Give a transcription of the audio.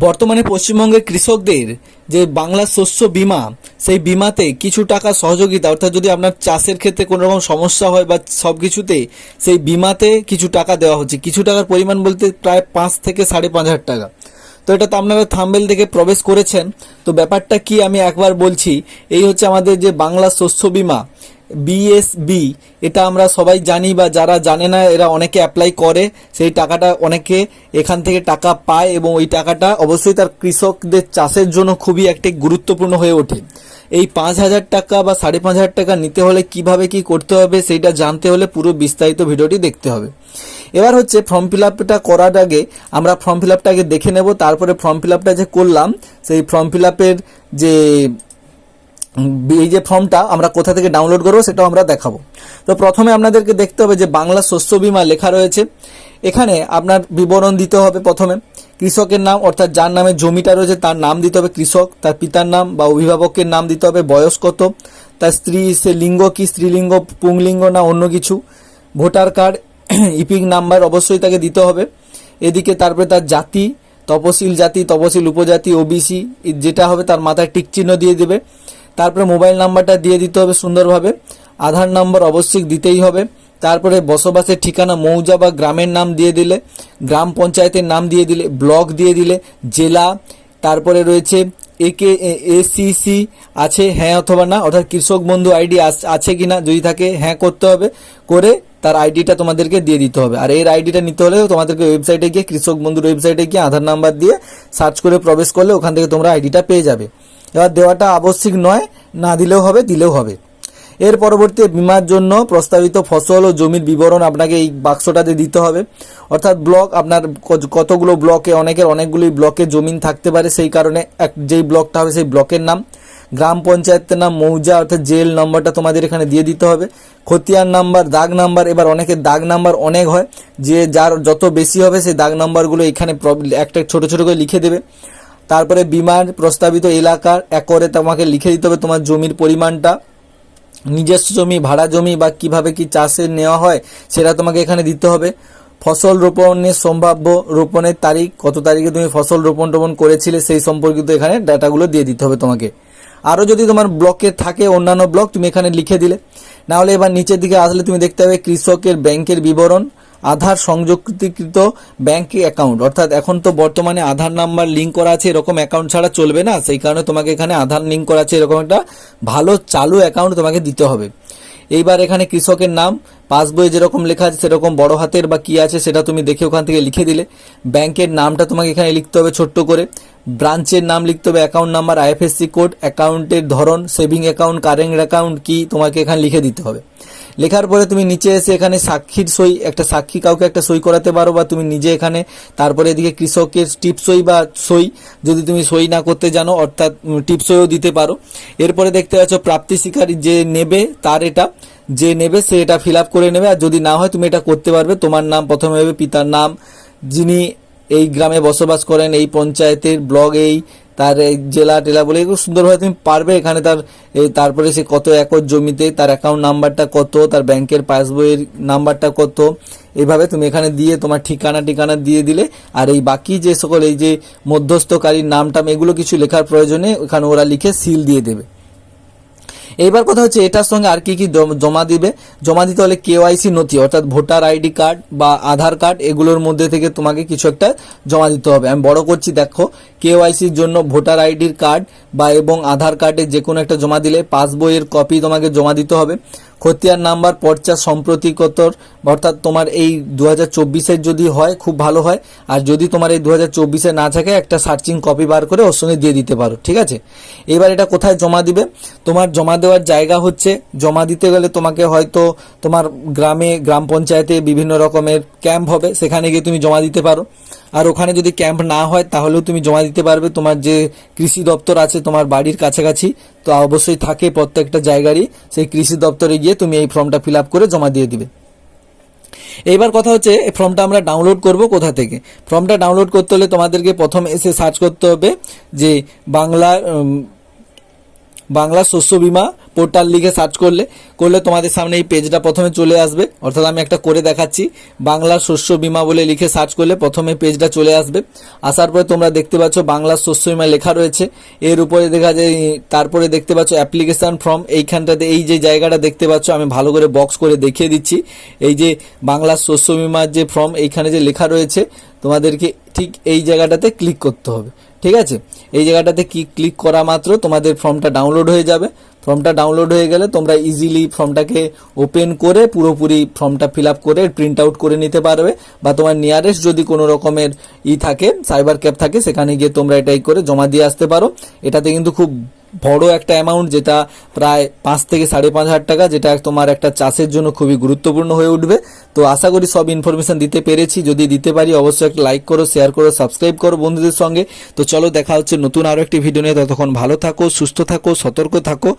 বর্তমানে পশ্চিমবঙ্গের কৃষকদের যে বাংলা শস্য বীমা, সেই বিমাতে কিছু টাকা সহযোগিতা, অর্থাৎ যদি আপনার চাষের ক্ষেত্রে কোনো রকম সমস্যা হয় বা সব কিছুতে, সেই বিমাতে কিছু টাকা দেওয়া হচ্ছে। কিছু টাকার পরিমাণ বলতে প্রায় 5 থেকে 5,500 টাকা। তো এটা তো আপনারা থাম্বনেল থেকে প্রবেশ করেছেন। তো ব্যাপারটা কি আমি একবার বলছি। এই হচ্ছে আমাদের যে বাংলা শস্য বীমা বিএসবি, এটা আমরা সবাই জানি, বা যারা জানে না এরা অনেকে অ্যাপ্লাই করে। সেই টাকাটা অনেকে এখান থেকে টাকা পায় এবং ওই টাকাটা অবশ্যই তার কৃষকদের চাষের জন্য খুবই একটি গুরুত্বপূর্ণ হয়ে ওঠে। এই 5,000 টাকা বা 5,500 টাকা নিতে হলে কিভাবে কি করতে হবে সেইটা জানতে হলে পুরো বিস্তারিত ভিডিওটি দেখতে হবে। এবার হচ্ছে ফর্ম ফিল আপটা করার আগে আমরা ফর্ম ফিল আপটা আগে দেখে নেব, তারপরে ফর্ম ফিল আপটা যে করলাম সেই ফর্ম ফিল আপের যে এই যে ফর্মটা আমরা কোথা থেকে ডাউনলোড করবো সেটাও আমরা দেখাবো। তো প্রথমে আপনাদেরকে দেখতে হবে যে বাংলা শস্য বীমা লেখা রয়েছে, এখানে আপনার বিবরণ দিতে হবে। প্রথমে কৃষকের নাম, অর্থাৎ যার নামে জমিটা রয়েছে তার নাম দিতে হবে কৃষক, তার পিতার নাম বা অভিভাবকের নাম দিতে হবে, বয়স কত, তার স্ত্রী সে লিঙ্গ কি, স্ত্রীলিঙ্গ পুংলিঙ্গ না অন্য কিছু, ভোটার কার্ড ইপিক নাম্বার অবশ্যই তাকে দিতে হবে। এদিকে তারপরে তার জাতি, তপশিল জাতি, তপশিল উপজাতি, ওবিসি যেটা হবে তার মাথায় টিক চিহ্ন দিয়ে দেবে। তারপরে মোবাইল নাম্বারটা দিয়ে দিতে হবে সুন্দরভাবে, আধার নাম্বার অবশ্যই দিতেই হবে। তারপরে বসবাসের ঠিকানা মৌজা বা গ্রামের নাম দিয়ে দিলে, গ্রাম পঞ্চায়েতের নাম দিয়ে দিলে, ব্লক দিয়ে দিলে, জেলা, তারপরে রয়েছে এসিসি আছে হ্যাঁ অথবা না, অর্থাৎ কৃষক বন্ধু আইডি আছে কিনা, যদি থাকে হ্যাঁ করতে হবে, করে তার আইডিটা তোমাদেরকে দিয়ে দিতে হবে। আর এর আইডিটা নিতে হলে তোমাদেরকে ওয়েবসাইটে গিয়ে, কৃষক বন্ধুর ওয়েবসাইটে গিয়ে আধার নাম্বার দিয়ে সার্চ করে প্রবেশ করলে ওখান থেকে তোমরা আইডিটা পেয়ে যাবে। এবার দেওয়াটা আবশ্যিক নয়, না দিলেও হবে, দিলেও হবে। এর পরবর্তী বিমার জন্য প্রস্তাবিত ফসল ও জমির বিবরণ আপনাকে এই বাক্সটাতে দিতে হবে। অর্থাৎ ব্লক, আপনার কতগুলো ব্লকে, অনেকগুলি ব্লকে জমিন থাকতে পারে, সেই কারণে যেই ব্লকটা হবে সেই ব্লকের নাম, গ্রাম পঞ্চায়েতের নাম, মৌজা অর্থাৎ জেল নম্বরটা তোমাদের এখানে দিয়ে দিতে হবে, খতিয়ান নাম্বার, দাগ নাম্বার। এবার অনেকের দাগ নাম্বার অনেক হয়, যে যার যত বেশি হবে সেই দাগ নাম্বারগুলো এখানে একটা ছোট ছোট করে লিখে দেবে। তারপরে বিমার প্রস্তাবিত এলাকার একরে তোমাকে লিখে দিতে হবে তোমার জমির পরিমাণটা, নিজস্ব জমি, ভাড়া জমি বা কিভাবে কি চাষে নেওয়া হয় সেটা তোমাকে এখানে দিতে হবে। ফসল রোপণের সম্ভাব্য রোপণের তারিখ, কত তারিখে তুমি ফসল রোপণ করেছিলে সেই সম্পর্কিত এখানে ডাটাগুলো দিয়ে দিতে হবে তোমাকে। আরও যদি তোমার ব্লকে থাকে অন্যান্য ব্লক তুমি এখানে লিখে দিলে। নাহলে এবার নিচের দিকে আসলে তুমি দেখতে পাবে কৃষকের ব্যাংকের বিবরণ, আধার সংযুক্তিকৃত ব্যাংক অ্যাকাউন্ট, অর্থাৎ এখন তো বর্তমানে আধার নাম্বার লিঙ্ক করা আছে, এরকম অ্যাকাউন্ট ছাড়া চলবে না, সেই কারণে তোমাকে এখানে আধার লিঙ্ক করা আছে এরকম একটা ভালো চালু অ্যাকাউন্ট তোমাকে দিতে হবে। এইবার এখানে কৃষকের নাম পাসবইয়ে যেরকম লেখা আছে সেরকম বড় হাতের বা কি আছে সেটা তুমি দেখে ওখান থেকে লিখে দিলে। ব্যাংকের নামটা তোমাকে এখানে লিখতে হবে ছোট্ট করে, ব্রাঞ্চের নাম লিখতে হবে, অ্যাকাউন্ট নাম্বার, আইএফএসসি কোড, অ্যাকাউন্টের ধরন, সেভিং অ্যাকাউন্ট, কারেন্ট অ্যাকাউন্ট কি তোমাকে এখানে লিখে দিতে হবে। লেখার পরে তুমি নিচে এসে এখানে সাক্ষীর সই, একটা সাক্ষী কাউকে একটা সই করাতে পারো বা তুমি নিজে এখানে। তারপরে এদিকে কৃষকের টিপ সই বা সই, যদি তুমি সই না করতে জানো অর্থাৎ টিপ সইও দিতে পারো। এরপরে দেখতে পাচ্ছ প্রাপ্তি স্বীকারী, যে নেবে তার এটা, যে নেবে সে এটা ফিল আপ করে নেবে। আর যদি না হয় তুমি এটা করতে পারবে, তোমার নাম প্রথমে হবে, পিতার নাম, যিনি এই গ্রামে বসবাস করেন, এই পঞ্চায়েতের ব্লক, এই তার জেলা টেলা বলে খুব সুন্দরভাবে তুমি পারবে এখানে। তারপরে সে কত একর জমিতে, তার অ্যাকাউন্ট নাম্বারটা কত, তার ব্যাংকের পাসবইয়ের নাম্বারটা কত, এইভাবে তুমি এখানে দিয়ে তোমার ঠিকানা দিয়ে দিলে। আর এই বাকি যে সকল এই যে মধ্যস্থকারীর নামটাম এগুলো কিছু লেখার প্রয়োজনে এখানে ওরা লিখে সিল দিয়ে দেবে। এইবার কথা হচ্ছে এটার সঙ্গে আর কি কি জমা দিতে হলে কেওয়াইসি নথি, অর্থাৎ ভোটার আইডি কার্ড বা আধার কার্ড, এগুলোর মধ্যে থেকে তোমাকে কিছু একটা জমা দিতে হবে। আমি বড় করছি দেখো, কেওয়াইসির জন্য ভোটার আইডির কার্ড বা এবং আধার কার্ডের যে কোনো একটা জমা দিলে, পাসবইয়ের কপি তোমাকে জমা দিতে হবে, খতিয়ান নাম্বার, পর্চা সম্প্রতিকতর, অর্থাৎ তোমার এই 2024-এর যদি হয় খুব ভালো হয়, আর যদি তোমার এই 2024-এ না থাকে একটা সার্চিং কপি বার করে ওর সঙ্গে দিয়ে দিতে পারো, ঠিক আছে। এবার এটা কোথায় জমা দিবে, তোমার জমা দেওয়ার জায়গা হচ্ছে, জমা দিতে গেলে তোমাকে হয়তো তোমার গ্রাম পঞ্চায়েতে বিভিন্ন রকমের ক্যাম্প হবে, সেখানে গিয়ে তুমি জমা দিতে পারো। আর ওখানে যদি ক্যাম্প না হয় তাহলেও তুমি জমা দিতে পারবে, তোমার যে কৃষি দপ্তর আছে তোমার বাড়ির কাছাকাছি তো অবশ্যই থাকে প্রত্যেকটা জায়গারই, সেই কৃষি দপ্তরে গিয়ে তুমি এই ফর্মটা ফিল আপ করে জমা দিয়ে দিবে। এইবার কথা হচ্ছে এই ফর্মটা আমরা ডাউনলোড করব কোথা থেকে। ফর্মটা ডাউনলোড করতে হলে তোমাদেরকে প্রথম এসে সার্চ করতে হবে যে বাংলা শস্য বীমা পোর্টাল লিখে সার্চ করলে তোমাদের সামনে এই পেজটা প্রথমে চলে আসবে। অর্থাৎ আমি একটা করে দেখাচ্ছি, বাংলা শস্য বীমা বলে লিখে সার্চ করলে প্রথমে পেজটা চলে আসবে। আসার পরে তোমরা দেখতে পাচ্ছ বাংলা শস্য বীমা লেখা রয়েছে, এর উপরে দেখা যায়, তারপরে দেখতে পাচ্ছ অ্যাপ্লিকেশন ফর্ম। এইখানটাতে এই যে জায়গাটা দেখতে পাচ্ছ আমি ভালো করে বক্স করে দেখিয়ে দিচ্ছি, এই যে বাংলা শস্য বীমার যে ফর্ম এইখানে যে লেখা রয়েছে তোমাদেরকে ঠিক এই জায়গাটাতে ক্লিক করতে হবে। ঠিক আছে, এই জায়গাটাতে ক্লিক করা মাত্র তোমাদের ফর্মটা ডাউনলোড হয়ে যাবে। ফর্মটা ডাউনলোড হয়ে গেলে তোমরা ইজিলি ফর্মটাকে ওপেন করে পুরোপুরি ফর্মটা ফিল আপ করে প্রিন্ট আউট করে নিতে পারবে, বা তোমার নিয়ারেস্ট যদি কোনো রকমের থাকে সাইবার ক্যাফ থাকে সেখানে গিয়ে তোমরা এটাই করে জমা দিয়ে আসতে পারো। এটাতে কিন্তু খুব বড় একটা অ্যামাউন্ট, যেটা প্রায় 5 থেকে 5,500 টাকা, যেটা তোমার একটা চাষের জন্য খুবই গুরুত্বপূর্ণ হয়ে উঠবে। তো আশা করি সব ইনফরমেশন দিতে পেরেছি। যদি দিতে পারি অবশ্যই একটা লাইক করো, শেয়ার করো, সাবস্ক্রাইব করো বন্ধুদের সঙ্গে। তো চলো দেখা হচ্ছে নতুন আরো একটি ভিডিও নিয়ে। ততক্ষণ ভালো থাকো, সুস্থ থাকো, সতর্ক থাকো।